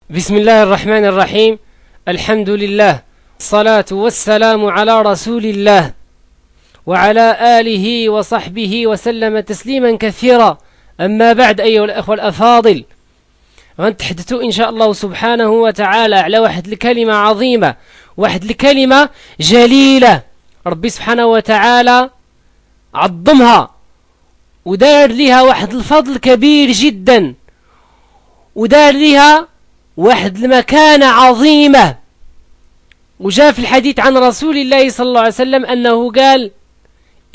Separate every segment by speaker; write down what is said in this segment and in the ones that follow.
Speaker 1: بسم الله الرحمن الرحيم. الحمد لله، الصلاة والسلام على رسول الله وعلى آله وصحبه وسلم تسليما كثيرا. أما بعد، أيها الأخوة الأفاضل، غنتحدثوا إن شاء الله سبحانه وتعالى على واحد الكلمة عظيمة، واحد الكلمة جليلة ربي سبحانه وتعالى عظمها ودار لها واحد الفضل كبير جدا، ودار لها واحد المكانة عظيمة. وجاء في الحديث عن رسول الله صلى الله عليه وسلم أنه قال: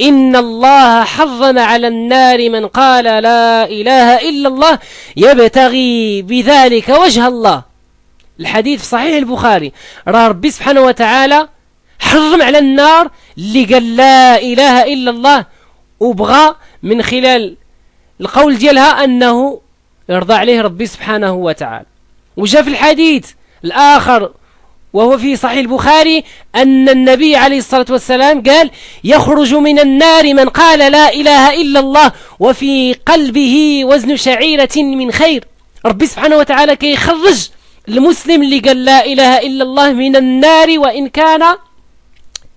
Speaker 1: إن الله حرم على النار من قال لا إله إلا الله يبتغي بذلك وجه الله. الحديث في صحيح البخاري. ربي سبحانه وتعالى حرم على النار اللي قال لا إله إلا الله وبغى من خلال القول ديالها أنه يرضى عليه ربي سبحانه وتعالى. وجاء في الحديث الآخر وهو في صحيح البخاري أن النبي عليه الصلاة والسلام قال: يخرج من النار من قال لا إله إلا الله وفي قلبه وزن شعيرة من خير. ربي سبحانه وتعالى كي يخرج المسلم اللي قال لا إله إلا الله من النار، وإن كان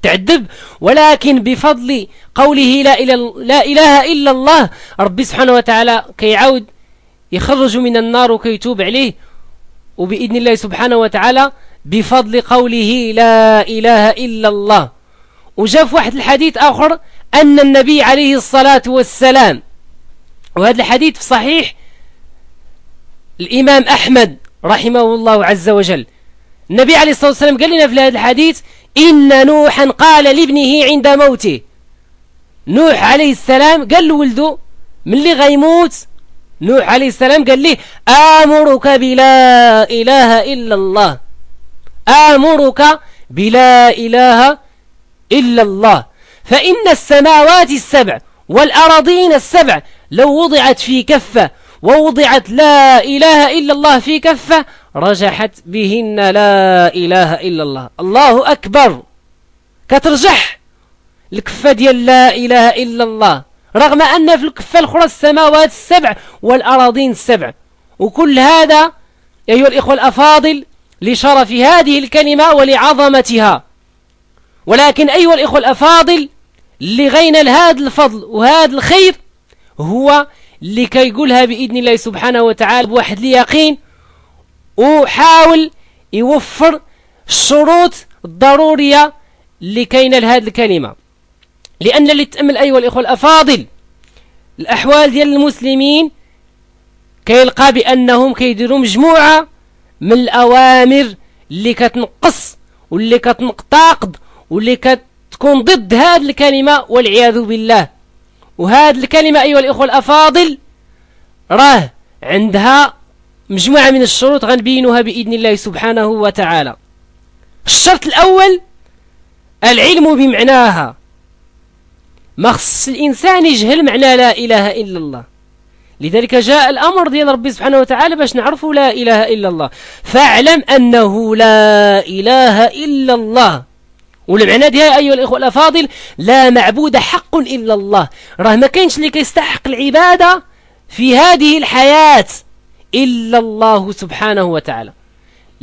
Speaker 1: تعذب، ولكن بفضل قوله لا إله إلا الله ربي سبحانه وتعالى كي يعود يخرج من النار وكي يتوب عليه، وبإذن الله سبحانه وتعالى بفضل قوله لا إله إلا الله. وجاء في واحد الحديث آخر أن النبي عليه الصلاة والسلام، وهذا الحديث في صحيح الإمام أحمد رحمه الله عز وجل، النبي عليه الصلاة والسلام قال لنا في هذا الحديث: إن نوحا قال لابنه عند موته. نوح عليه السلام قال لولده من اللي غيموت، نوح عليه السلام قال له: آمرك بلا إله إلا الله، آمرك بلا إله إلا الله، فإن السماوات السبع والأراضين السبع لو وضعت في كفة ووضعت لا إله إلا الله في كفة رجحت بهن لا إله إلا الله. الله أكبر، كترجح الكفة ديال لا إله إلا الله، رغم أن في الكفة الأخرى السماوات السبع والأراضين السبع. وكل هذا أيها الإخوة الأفاضل لشرف هذه الكلمة ولعظمتها. ولكن أيها الإخوة الأفاضل، اللي غينا لهذا الفضل وهذا الخير هو اللي كيقولها بإذن الله سبحانه وتعالى بواحد اليقين، وحاول يوفر الشروط الضرورية اللي كاينه لهذه الكلمة. لأن اللي تأمل أيها الإخوة الأفاضل الأحوال ديال المسلمين كيلقى بأنهم كيديروا مجموعة من الأوامر اللي كتنقص واللي كتنقتاقض واللي كتكون ضد هذه الكلمة والعياذ بالله. وهذه الكلمة أيها الإخوة الأفاضل راه عندها مجموعة من الشروط غنبينها بإذن الله سبحانه وتعالى. الشرط الأول العلم بمعناها. ما خص الإنسان يجهل معنى لا إله إلا الله، لذلك جاء الأمر ديال ربي سبحانه وتعالى باش نعرفوا لا إله إلا الله. فاعلم أنه لا إله إلا الله، والمعنى ديالها أيها الإخوة الأفاضل لا معبود حق إلا الله. راه ما كاينش اللي كيستحق العبادة في هذه الحياة إلا الله سبحانه وتعالى.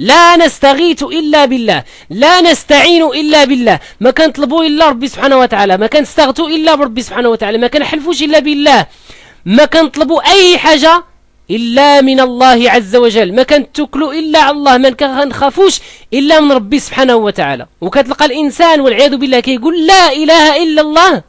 Speaker 1: لا نستغيث إلا بالله، لا نستعين إلا بالله، ما كنطلبوا إلا ربي سبحانه وتعالى، ما كنستغثوا إلا بربي سبحانه وتعالى، ما كنحلفوش إلا بالله، ما كنطلبوا أي حاجة إلا من الله عز وجل، ما كنتوكلوا إلا على الله، ما كنخافوش إلا من ربي سبحانه وتعالى. وكتلقى الإنسان والعياذ بالله كيقول لا إله إلا الله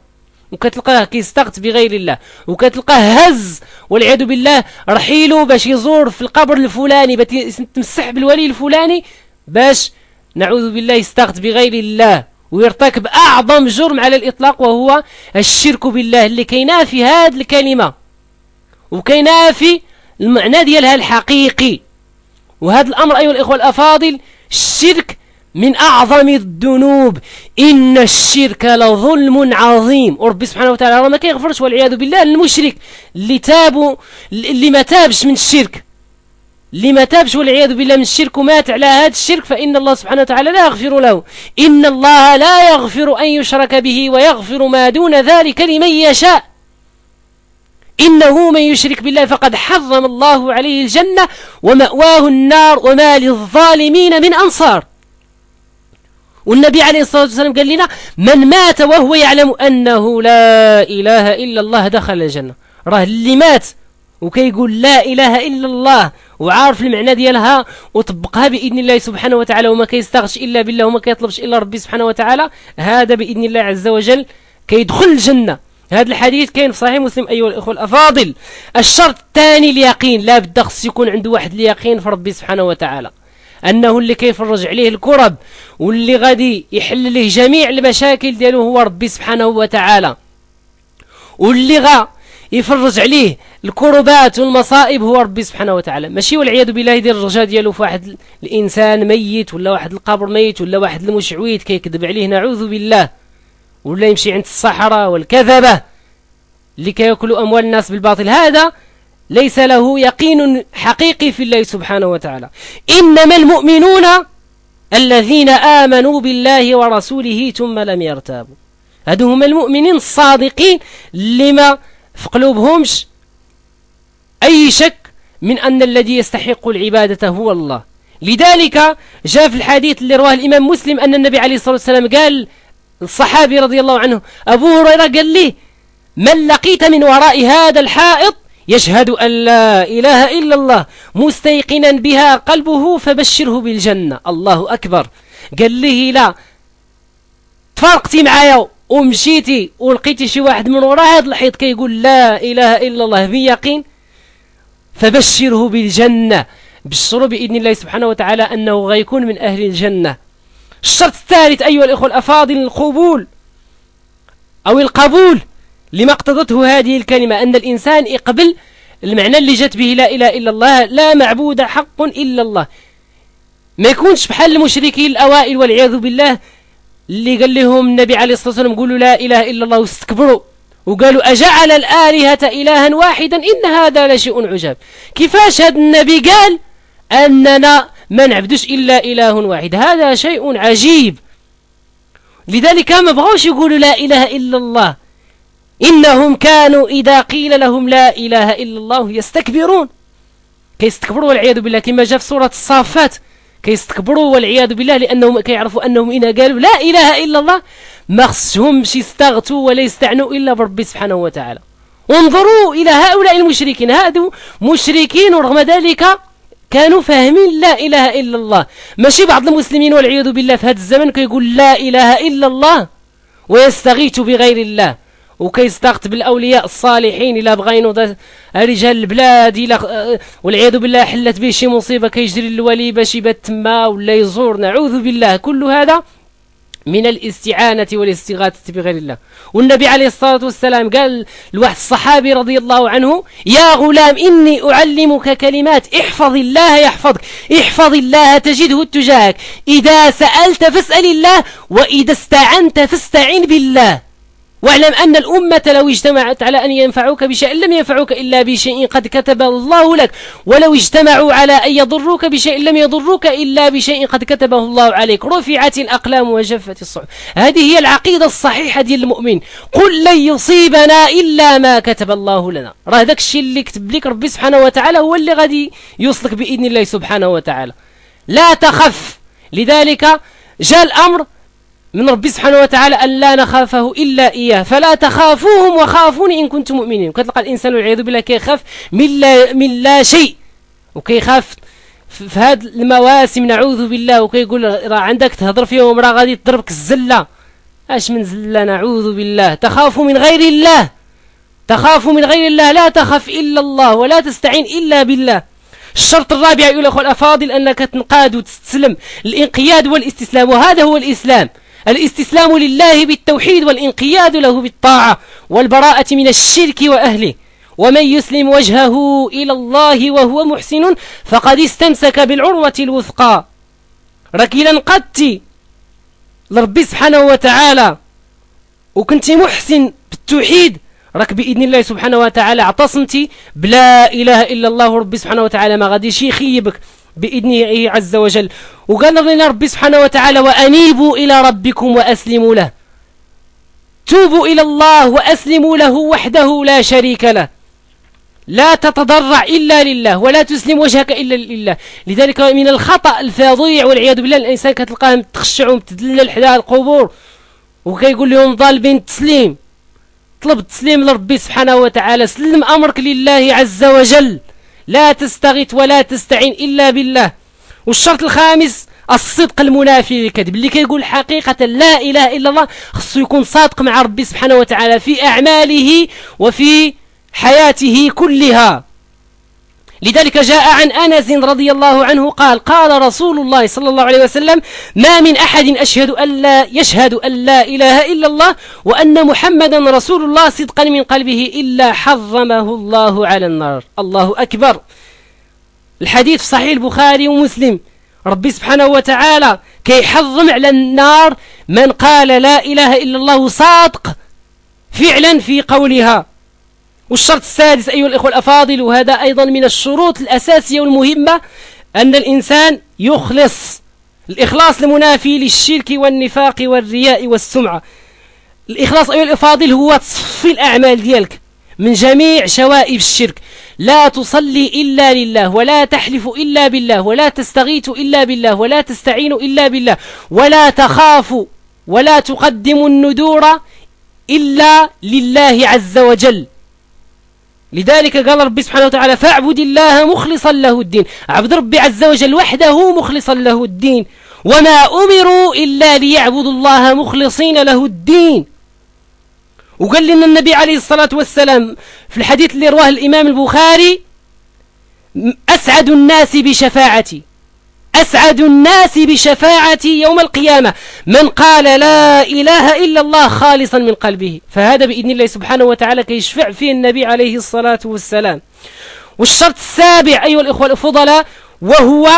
Speaker 1: وكتلقاه كيستغث بغير الله، وكتلقاه هز والعياذ بالله رحيله باش يزور في القبر الفلاني باش يتمسح بالولي الفلاني باش نعوذ بالله يستغث بغير الله، ويرتكب أعظم جرم على الإطلاق وهو الشرك بالله اللي كينافي هذه الكلمة وكينافي المعنى ديالها الحقيقي. وهذا الأمر أيها الإخوة الأفاضل الشرك من أعظم الذنوب، إن الشرك لظلم عظيم. وربي سبحانه وتعالى ما كيغفرش والعياذ بالله المشرك اللي ما تابش من الشرك، اللي ما تابش والعياذ بالله من الشرك ومات على هذا الشرك، فإن الله سبحانه وتعالى لا يغفر له. إن الله لا يغفر أن يشرك به ويغفر ما دون ذلك لمن يشاء. إنه من يشرك بالله فقد حرم الله عليه الجنة ومأواه النار وما للظالمين من أنصار. والنبي عليه الصلاة والسلام قال لنا من مات وهو يعلم أنه لا إله إلا الله دخل الجنة. راه اللي مات وكيقول لا إله إلا الله وعارف المعنى ديالها وطبقها بإذن الله سبحانه وتعالى وما كيستغش إلا بالله وما كيطلبش إلا ربي سبحانه وتعالى، هذا بإذن الله عز وجل كيدخل الجنة. هذا الحديث كاين في صحيح مسلم أيها الإخوة الأفاضل. الشرط الثاني اليقين، لا بد خص يكون عنده واحد اليقين في ربي سبحانه وتعالى أنه اللي كيفرج عليه الكرب واللي غادي يحل له جميع المشاكل ديالو هو ربي سبحانه وتعالى، واللي غا يفرج عليه الكربات والمصائب هو ربي سبحانه وتعالى، ماشي والعياذ بالله يدير الرجاء ديالو في واحد الانسان ميت ولا واحد القبر ميت ولا واحد المشعوذ كيكذب عليه نعوذ بالله، ولا يمشي عند الصحراء والكذبة اللي كياكلوا اموال الناس بالباطل. هذا ليس له يقين حقيقي في الله سبحانه وتعالى. انما المؤمنون الذين آمنوا بالله ورسوله ثم لم يرتابوا، هادو هما المؤمنين الصادقين اللي ما في قلوبهمش أي شك من أن الذي يستحق العبادة هو الله. لذلك جاء في الحديث اللي رواه الإمام مسلم أن النبي عليه الصلاة والسلام قال الصحابي رضي الله عنه أبو هريرة قال لي من لقيت من وراء هذا الحائط يشهد أن لا إله إلا الله مستيقنا بها قلبه فبشره بالجنة. الله أكبر. قال لي لا تفارقتي معايا ومشيتي ولقيتي شي واحد من وراء هذا الحيط كيقول لا إله إلا الله بيقين فبشره بالجنة، بشروا بإذن الله سبحانه وتعالى أنه غيكون من أهل الجنة. الشرط الثالث أيها الإخوة الأفاضل القبول أو القبول لما اقتضته هذه الكلمة، أن الإنسان يقبل المعنى اللي جت به لا إله إلا الله، لا معبود حق إلا الله. ما يكونش بحال المشركين الأوائل والعياذ بالله اللي قال لهم النبي عليه الصلاة والسلام قولوا لا إله إلا الله واستكبروا وقالوا أجعل الآلهة إلها واحدا إن هذا لشيء عجاب. كيفاش هذا النبي قال أننا ما نعبدوش إلا إله واحد؟ هذا شيء عجيب. لذلك ما بغوش يقولوا لا إله إلا الله، إنهم كانوا إذا قيل لهم لا إله إلا الله يستكبرون، كيستكبروا والعياذ بالله، كما جاء في سورة الصافات كيستكبروا والعياذ بالله لأنهم كيعرفوا أنهم إذا قالوا لا إله إلا الله ما خصهمش يستغثوا ولا يستعنوا إلا بربي سبحانه وتعالى. انظروا إلى هؤلاء المشركين، هادو مشركين ورغم ذلك كانوا فاهمين لا إله إلا الله. ماشي بعض المسلمين والعياذ بالله في هذا الزمن كيقول لا إله إلا الله ويستغيث بغير الله وكيستغث بالأولياء الصالحين إلا بغينوا رجال البلاد إلا والعياذ بالله حلت به شي مصيبة كيجري الولي باش يبات تما ولا يزور، نعوذ بالله. كل هذا من الاستعانة والاستغاثة بغير الله. والنبي عليه الصلاة والسلام قال لواحد الصحابي رضي الله عنه يا غلام إني أعلمك كلمات احفظ الله يحفظك، احفظ الله تجده تجاهك، إذا سألت فاسأل الله وإذا استعنت فاستعن بالله، واعلم أن الأمة لو اجتمعت على أن ينفعوك بشيء لم ينفعوك إلا بشيء قد كتب الله لك، ولو اجتمعوا على أن يضروك بشيء لم يضروك إلا بشيء قد كتبه الله عليك، رفعت الأقلام وجفت الصحف. هذه هي العقيدة الصحيحة ديال المؤمن. قل لن يصيبنا إلا ما كتب الله لنا. راه داك الشيء اللي كتب لك ربي سبحانه وتعالى هو اللي غادي يوصلك بإذن الله سبحانه وتعالى. لا تخف. لذلك جاء الأمر من ربي سبحانه وتعالى أن لا نخافه إلا إياه، فلا تخافوهم وخافوني إن كنتم مؤمنين. كتلقى الإنسان والعياذ بالله كيخاف من لا شيء، وكيخاف في هذه المواسم نعوذ بالله، وكيقول راه عندك تهضر فيهم راه غادي تضربك الزلة. اش من زلة؟ نعوذ بالله. تخاف من غير الله، تخاف من غير الله، لا تخف إلا الله ولا تستعين إلا بالله. الشرط الرابع أيها الأخوة الأفاضل أنك تنقاد وتستسلم، الانقياد والاستسلام، وهذا هو الإسلام. الاستسلام لله بالتوحيد والانقياد له بالطاعة والبراءة من الشرك وأهله. ومن يسلم وجهه إلى الله وهو محسن فقد استمسك بالعروة الوثقى. راك إلا انقدتي لربي سبحانه وتعالى وكنتي محسن بالتوحيد راك بإذن الله سبحانه وتعالى اعتصمتي بلا إله إلا الله، ربي سبحانه وتعالى ما غاديش يخيبك بإذنه عز وجل. وقال لنا ربي سبحانه وتعالى وأنيبوا إلى ربكم وأسلموا له، توبوا إلى الله وأسلموا له وحده لا شريك له. لا تتضرع إلا لله ولا تسلم وجهك إلا لله. لذلك من الخطأ الفظيع والعياذ بالله الإنسان كتلقاه متخشع ومتدلل حدا القبور وكيقول لهم طالبين التسليم. طلب التسليم لربي سبحانه وتعالى، سلم أمرك لله عز وجل، لا تستغيث ولا تستعين إلا بالله. والشرط الخامس الصدق المنافي للكذب، اللي كيقول حقيقة لا إله إلا الله خصو يكون صادق مع ربي سبحانه وتعالى في أعماله وفي حياته كلها. لذلك جاء عن أنس رضي الله عنه قال قال رسول الله صلى الله عليه وسلم ما من أحد يشهد أن لا إله إلا الله وأن محمدا رسول الله صدقا من قلبه إلا حرمه الله على النار. الله أكبر. الحديث في صحيح البخاري ومسلم، ربي سبحانه وتعالى كيحرم على النار من قال لا إله إلا الله صادق فعلا في قولها. والشرط السادس أيها الإخوة الأفاضل، وهذا أيضا من الشروط الأساسية والمهمة، أن الإنسان يخلص. الإخلاص المنافي للشرك والنفاق والرياء والسمعة. الإخلاص أيها الأفاضل هو تصفي الأعمال ديالك من جميع شوائب الشرك. لا تصلي إلا لله، ولا تحلف إلا بالله، ولا تستغيث إلا بالله، ولا تستعين إلا بالله، ولا تخاف ولا تقدم النذور إلا لله عز وجل. لذلك قال ربي سبحانه وتعالى فاعبد الله مخلصا له الدين، عبد ربي عز وجل وحده مخلصا له الدين، وما أمروا إلا ليعبدوا الله مخلصين له الدين. وقال لنا النبي عليه الصلاة والسلام في الحديث اللي رواه الإمام البخاري أسعد الناس بشفاعتي، أسعد الناس بشفاعتي يوم القيامة من قال لا إله إلا الله خالصا من قلبه. فهذا بإذن الله سبحانه وتعالى كيشفع فيه النبي عليه الصلاة والسلام. والشرط السابع أيها الإخوة الفضلاء وهو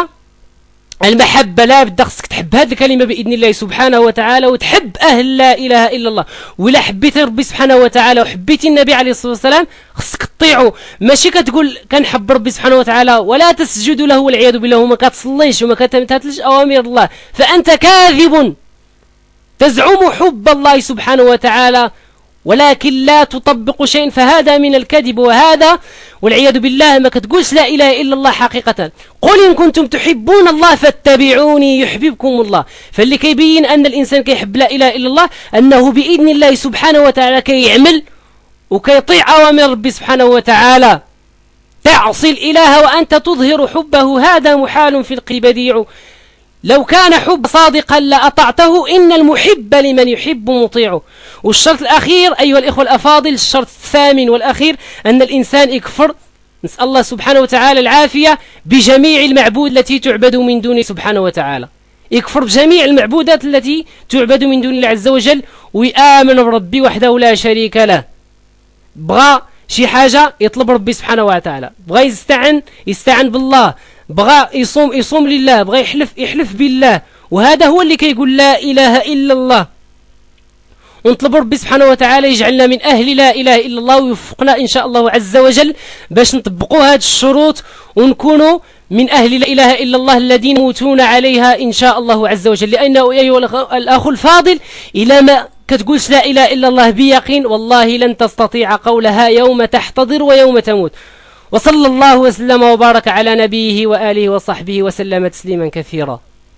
Speaker 1: المحبة. لا بد خصك تحب هذه الكلمة بإذن الله سبحانه وتعالى، وتحب أهل لا إله إلا الله. ولا حبيت ربي سبحانه وتعالى وحبيت النبي عليه الصلاة والسلام خصك تطيعوا. ماشي كتقول كنحب ربي سبحانه وتعالى ولا تسجد له والعياذ بالله وما كتصليش وما كتمتثلش أوامر الله، فأنت كاذب تزعم حب الله سبحانه وتعالى ولكن لا تطبق شيء، فهذا من الكذب، وهذا والعياذ بالله ما كتقولش لا إله إلا الله حقيقة. قل إن كنتم تحبون الله فاتبعوني يحببكم الله. فاللي كيبين أن الإنسان كيحب لا إله إلا الله أنه بإذن الله سبحانه وتعالى كيعمل وكيطيع أوامر ربي سبحانه وتعالى. تعصي الإله وأنت تظهر حبه هذا محال في القبديع، لو كان حب صادقا لأطعته إن المحب لمن يحب مطيعه. والشرط الأخير أيها الإخوة الأفاضل، الشرط الثامن والأخير، أن الإنسان يكفر، نسأل الله سبحانه وتعالى العافية، بجميع المعبود التي تعبد من دونه سبحانه وتعالى. يكفر بجميع المعبودات التي تعبد من دون الله عز وجل، ويآمن بربي وحده لا شريك له. بغى شي حاجة يطلب ربي سبحانه وتعالى، بغى يستعن بالله، بغى يصوم لله، بغى يحلف بالله. وهذا هو اللي كيقول لا إله إلا الله. ونطلب ربي سبحانه وتعالى يجعلنا من أهل لا إله إلا الله، ويوفقنا إن شاء الله عز وجل باش نطبقوا هذه الشروط ونكونوا من أهل لا إله إلا الله الذين يموتون عليها إن شاء الله عز وجل. لأنه أيها الأخ الفاضل إلى ما كتقولش لا إله إلا الله بيقين والله لن تستطيع قولها يوم تحتضر ويوم تموت. وصلى الله وسلم وبارك على نبيه وآله وصحبه وسلم تسليما كثيرا.